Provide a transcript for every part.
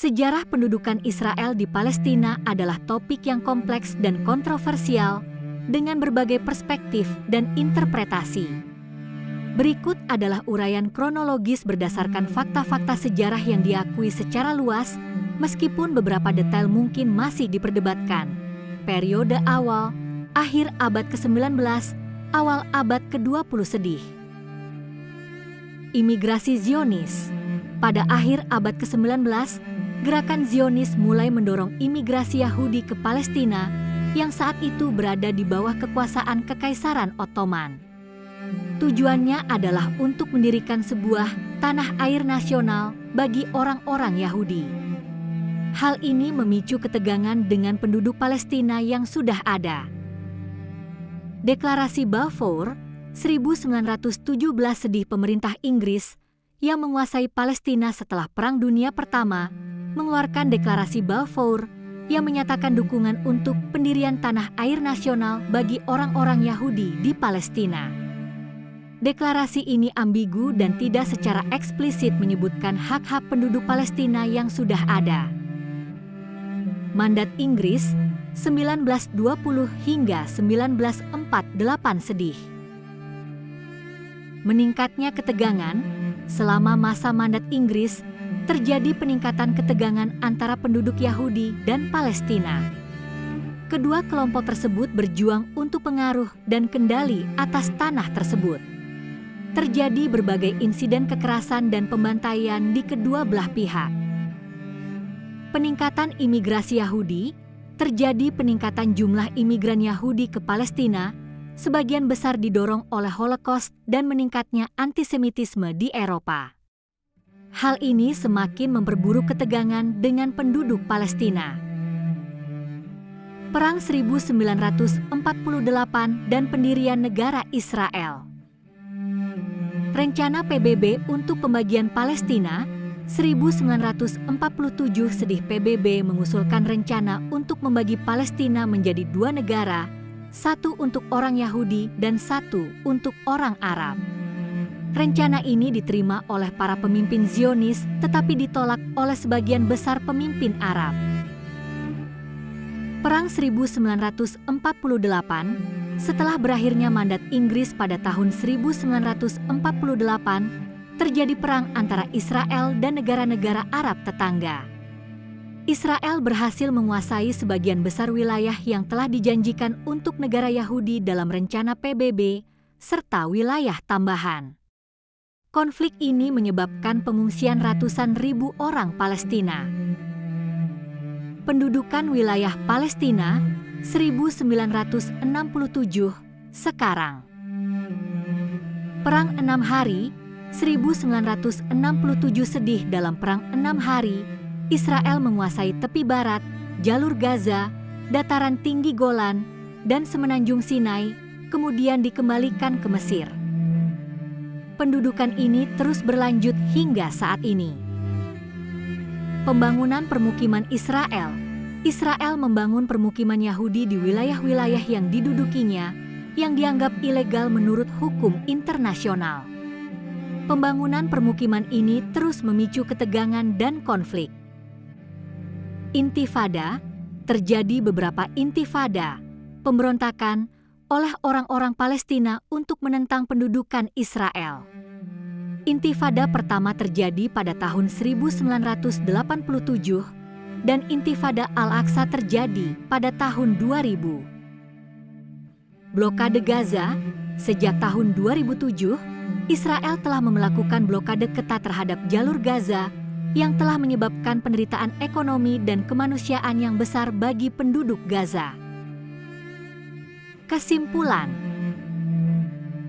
Sejarah pendudukan Israel di Palestina adalah topik yang kompleks dan kontroversial dengan berbagai perspektif dan interpretasi. Berikut adalah uraian kronologis berdasarkan fakta-fakta sejarah yang diakui secara luas, meskipun beberapa detail mungkin masih diperdebatkan. Periode awal, akhir abad ke-19, awal abad ke-20 sedih. Imigrasi Zionis. Pada akhir abad ke-19, gerakan Zionis mulai mendorong imigrasi Yahudi ke Palestina yang saat itu berada di bawah kekuasaan Kekaisaran Ottoman. Tujuannya adalah untuk mendirikan sebuah tanah air nasional bagi orang-orang Yahudi. Hal ini memicu ketegangan dengan penduduk Palestina yang sudah ada. Deklarasi Balfour 1917 sedih pemerintah Inggris yang menguasai Palestina setelah Perang Dunia Pertama mengeluarkan deklarasi Balfour yang menyatakan dukungan untuk pendirian tanah air nasional bagi orang-orang Yahudi di Palestina. Deklarasi ini ambigu dan tidak secara eksplisit menyebutkan hak-hak penduduk Palestina yang sudah ada. Mandat Inggris 1920 hingga 1948 sedih. Meningkatnya ketegangan. Selama masa mandat Inggris, terjadi peningkatan ketegangan antara penduduk Yahudi dan Palestina. Kedua kelompok tersebut berjuang untuk pengaruh dan kendali atas tanah tersebut. Terjadi berbagai insiden kekerasan dan pembantaian di kedua belah pihak. Peningkatan imigrasi Yahudi. Terjadi peningkatan jumlah imigran Yahudi ke Palestina, sebagian besar didorong oleh Holocaust dan meningkatnya antisemitisme di Eropa. Hal ini semakin memperburuk ketegangan dengan penduduk Palestina. Perang 1948 dan pendirian negara Israel. Rencana PBB untuk pembagian Palestina 1947 sedih. PBB mengusulkan rencana untuk membagi Palestina menjadi dua negara, satu untuk orang Yahudi dan satu untuk orang Arab. Rencana ini diterima oleh para pemimpin Zionis tetapi ditolak oleh sebagian besar pemimpin Arab. Perang 1948, setelah berakhirnya mandat Inggris pada tahun 1948, terjadi perang antara Israel dan negara-negara Arab tetangga. Israel berhasil menguasai sebagian besar wilayah yang telah dijanjikan untuk negara Yahudi dalam rencana PBB, serta wilayah tambahan. Konflik ini menyebabkan pengungsian ratusan ribu orang Palestina. Pendudukan wilayah Palestina 1967 sekarang. Perang 6 hari 1967 sedih. Dalam Perang 6 hari, Israel menguasai tepi barat, jalur Gaza, dataran tinggi Golan, dan semenanjung Sinai, kemudian dikembalikan ke Mesir. Pendudukan ini terus berlanjut hingga saat ini. Pembangunan permukiman Israel. Israel membangun permukiman Yahudi di wilayah-wilayah yang didudukinya, yang dianggap ilegal menurut hukum internasional. Pembangunan permukiman ini terus memicu ketegangan dan konflik. Intifada. Terjadi beberapa intifada, pemberontakan oleh orang-orang Palestina untuk menentang pendudukan Israel. Intifada pertama terjadi pada tahun 1987 dan Intifada Al-Aqsa terjadi pada tahun 2000. Blokade Gaza. Sejak tahun 2007, Israel telah melakukan blokade ketat terhadap jalur Gaza yang telah menyebabkan penderitaan ekonomi dan kemanusiaan yang besar bagi penduduk Gaza. Kesimpulan.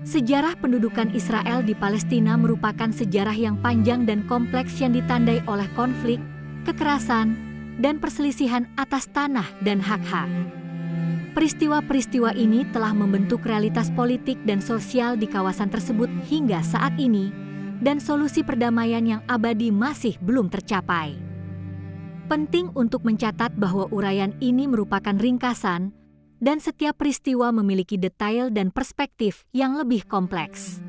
Sejarah pendudukan Israel di Palestina merupakan sejarah yang panjang dan kompleks yang ditandai oleh konflik, kekerasan, dan perselisihan atas tanah dan hak-hak. Peristiwa-peristiwa ini telah membentuk realitas politik dan sosial di kawasan tersebut hingga saat ini, dan solusi perdamaian yang abadi masih belum tercapai. Penting untuk mencatat bahwa uraian ini merupakan ringkasan, dan setiap peristiwa memiliki detail dan perspektif yang lebih kompleks.